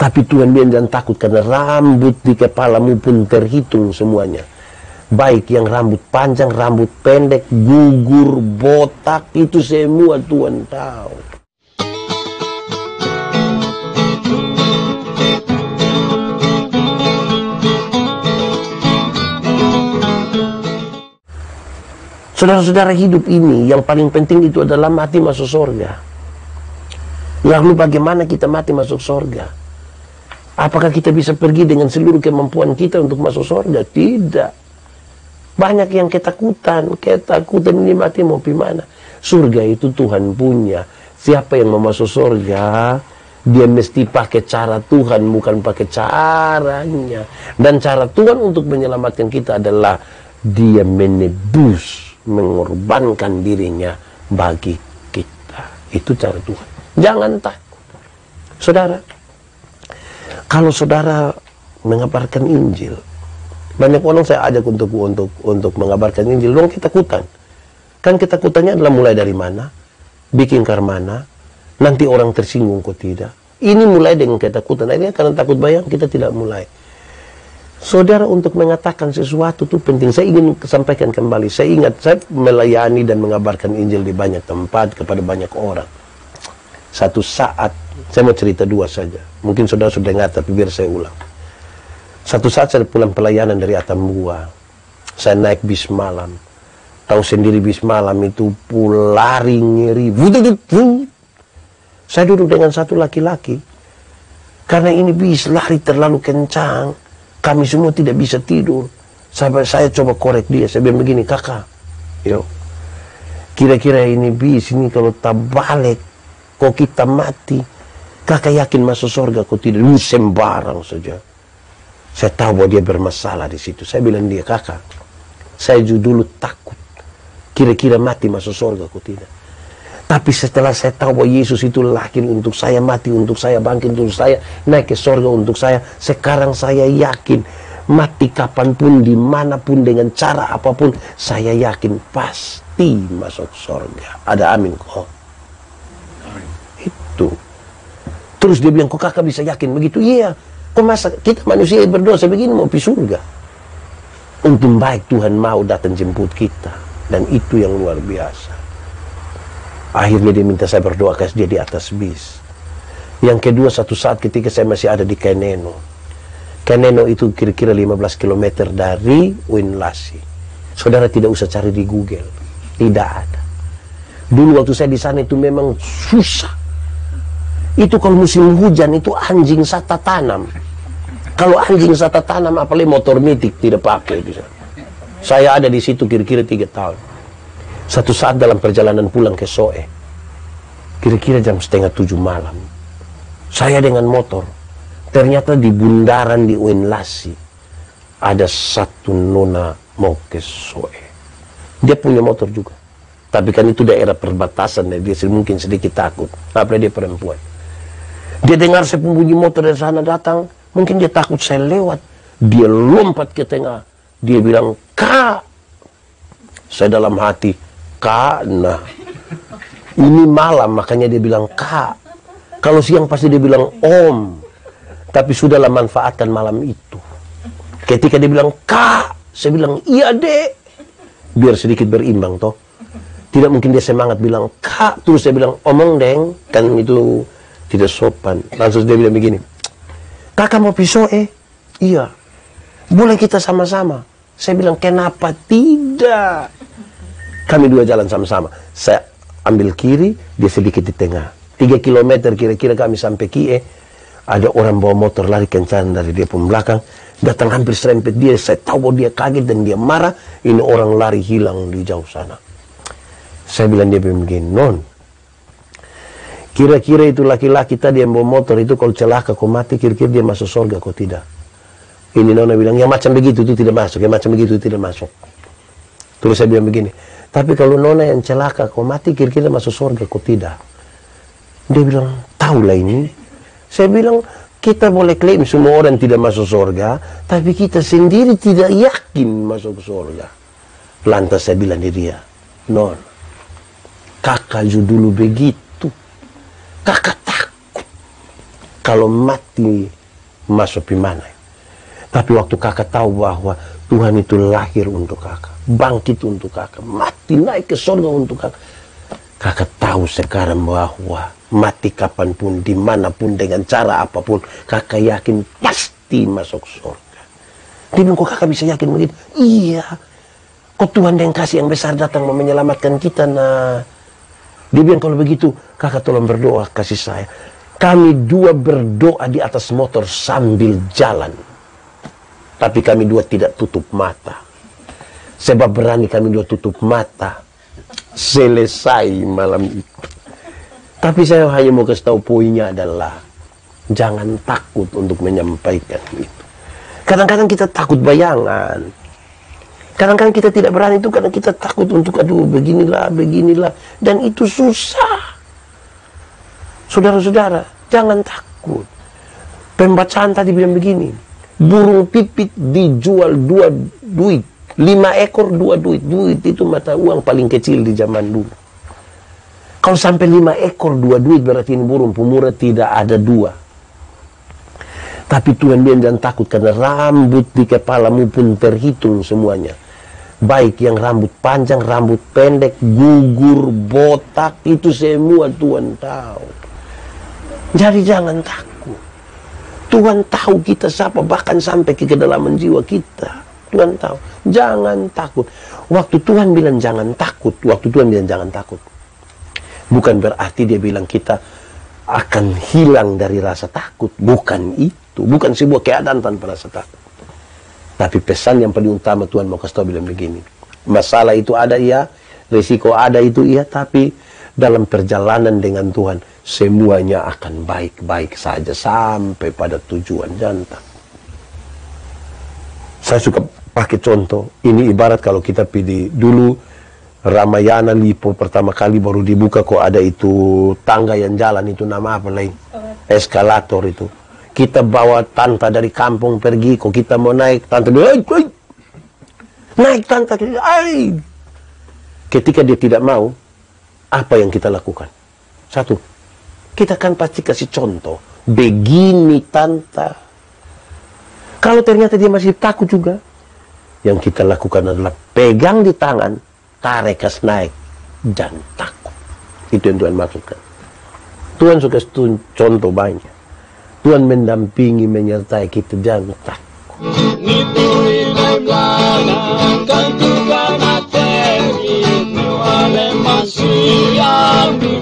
Tapi Tuhan bilang jangan takut, karena rambut di kepalamu pun terhitung semuanya. Baik yang rambut panjang, rambut pendek, gugur, botak, itu semua Tuhan tahu. Saudara-saudara, hidup ini yang paling penting itu adalah mati masuk surga. Lalu bagaimana kita mati masuk surga? Apakah kita bisa pergi dengan seluruh kemampuan kita untuk masuk surga? Tidak. Banyak yang ketakutan ini mati mau gimana? Surga itu Tuhan punya. Siapa yang mau masuk surga, dia mesti pakai cara Tuhan, bukan pakai caranya. Dan cara Tuhan untuk menyelamatkan kita adalah dia menebus, mengorbankan dirinya bagi kita. Itu cara Tuhan. Jangan takut. Saudara, kalau saudara mengabarkan Injil, banyak orang saya ajak untuk mengabarkan Injil, dong ketakutan. Kan ketakutannya adalah mulai dari mana? Bikin mana? Nanti orang tersinggung kok tidak. Ini mulai dengan ketakutan. Akhirnya karena takut bayang kita tidak mulai. Saudara, untuk mengatakan sesuatu itu penting. Saya ingin sampaikan kembali. Saya ingat saya melayani dan mengabarkan Injil di banyak tempat kepada banyak orang. Satu saat, saya mau cerita dua saja. Mungkin saudara sudah ingat, tapi biar saya ulang. Satu saat saya pulang pelayanan dari Atambua. Saya naik bis malam. Tahu sendiri bis malam itu lari ngeri. Saya duduk dengan satu laki-laki. Karena ini bis lari terlalu kencang. Kami semua tidak bisa tidur. Sampai saya coba korek dia. Saya bilang begini, kakak, yo, kira-kira ini bis ini kalau tak balik, kok kita mati, kakak yakin masuk surga kok tidak? Lu sembarang saja. Saya tahu bahwa dia bermasalah di situ. Saya bilang dia, kakak, saya dulu takut. Kira-kira mati masuk surga kok tidak? Tapi setelah saya tahu bahwa Yesus itu lahir untuk saya, mati untuk saya, bangkit untuk saya, naik ke surga untuk saya, sekarang saya yakin mati kapanpun, dimanapun, dengan cara apapun, saya yakin pasti masuk surga. Ada amin kok? Itu. Terus dia bilang, kok kakak bisa yakin begitu? Iya. Kok masa kita manusia berdosa begini mau pergi surga? Untung baik Tuhan mau datang jemput kita. Dan itu yang luar biasa. Akhirnya dia minta saya berdoa kasih dia di atas bis. Yang kedua, satu saat ketika saya masih ada di Keneno. Keneno itu kira-kira 15 km dari Winlasi. Saudara tidak usah cari di Google. Tidak ada. Dulu waktu saya di sana itu memang susah. Itu kalau musim hujan itu anjing sata tanam. Kalau anjing sata tanam, apalagi motor mitik tidak pakai. Saya ada di situ kira-kira 3 tahun. Satu saat dalam perjalanan pulang ke Soe, kira-kira jam 6:30 malam, saya dengan motor, ternyata di bundaran di Winlasi ada satu nona mau ke Soe. Dia punya motor juga, tapi kan itu daerah perbatasan, dia mungkin sedikit takut, apalagi dia perempuan. Dia dengar saya bunyi motor dari sana datang, mungkin dia takut saya lewat. Dia lompat ke tengah, dia bilang, "Kak!" Saya dalam hati, "Kak, nah ini malam," makanya dia bilang Kak. Kalau siang pasti dia bilang Om. Tapi sudahlah manfaatkan malam itu. Ketika dia bilang Kak, saya bilang iya dek. Biar sedikit berimbang toh. Tidak mungkin dia semangat bilang Kak, terus saya bilang omong deng, kan itu tidak sopan. Langsung dia bilang begini, "Kakak mau pisau Iya. Boleh kita sama-sama?" Saya bilang kenapa tidak? Kami dua jalan sama-sama. Saya ambil kiri, dia sedikit di tengah. 3 km kira-kira kami sampai Kie. Ada orang bawa motor lari kencang dari dia pun belakang. Datang hampir serempet dia. Saya tahu bahwa dia kaget dan dia marah. Ini orang lari hilang di jauh sana. Saya bilang dia begini, "Non, kira-kira itu laki-laki tadi yang bawa motor itu kalau celaka kau mati, kira-kira dia masuk surga kau tidak?" Ini nona bilang, "Yang macam begitu itu tidak masuk, yang macam begitu itu tidak masuk." Terus saya bilang begini, "Tapi kalau nona yang celaka kau mati, kira-kira masuk surga kau tidak?" Dia bilang, "Tahulah ini." Saya bilang, kita boleh klaim semua orang tidak masuk surga, tapi kita sendiri tidak yakin masuk surga. Lantas saya bilang di dia, "Non, kakak dulu begitu. Kakak takut. kalau mati masuk mana. Tapi waktu kakak tahu bahwa Tuhan itu lahir untuk kakak, bangkit untuk kakak, mati naik ke surga untuk kakak, kakak tahu sekarang bahwa mati kapanpun, dimanapun, dengan cara apapun, kakak yakin pasti masuk surga. Dia bilang, kok kakak bisa yakin begitu? Iya, kok Tuhan yang kasih yang besar datang mau menyelamatkan kita. Nah, dia bilang, kalau begitu kakak tolong berdoa kasih saya. Kami dua berdoa di atas motor sambil jalan. Tapi kami dua tidak tutup mata. Sebab berani kami dua tutup mata, selesai malam itu. Tapi saya hanya mau kasih tahu poinnya adalah, jangan takut untuk menyampaikan itu. Kadang-kadang kita takut bayangan. Kadang-kadang kita tidak berani itu karena kita takut untuk, aduh beginilah, beginilah. Dan itu susah. Saudara-saudara, jangan takut. Pembacaan tadi bilang begini, burung pipit dijual 2 duit. 5 ekor 2 duit. Duit itu mata uang paling kecil di zaman dulu. Kalau sampai 5 ekor 2 duit, berarti ini burung pemurah tidak ada 2. Tapi Tuhan bilang jangan takut, karena rambut di kepalamu pun terhitung semuanya. Baik yang rambut panjang, rambut pendek, gugur, botak, itu semua Tuhan tahu. Jadi jangan takut. Tuhan tahu kita siapa, bahkan sampai ke kedalaman jiwa kita. Tuhan tahu. Jangan takut. Waktu Tuhan bilang jangan takut, waktu Tuhan bilang jangan takut, bukan berarti dia bilang kita akan hilang dari rasa takut. Bukan itu. Bukan sebuah keadaan tanpa rasa takut. Tapi pesan yang paling utama Tuhan mau kasih tahu bilang begini. Masalah itu ada iya, risiko ada itu iya, tapi dalam perjalanan dengan Tuhan, semuanya akan baik-baik saja sampai pada tujuan. Jangan takut. Saya suka pakai contoh, ini ibarat kalau kita pergi dulu Ramayana Lipo pertama kali baru dibuka, kok ada itu tangga yang jalan, itu nama apa lain? Eskalator itu. Kita bawa tante dari kampung pergi, kok kita mau naik, tante bilang, naik tante, ay. Ketika dia tidak mau, apa yang kita lakukan? Satu, kita kan pasti kasih contoh, begini tante. Kalau ternyata dia masih takut juga, yang kita lakukan adalah pegang di tangan, tarik kas naik, jangan takut. Itu yang Tuhan maksudkan. Tuhan suka contoh banyak. Tuhan mendampingi, menyertai kita, jangan takut. Masih yang di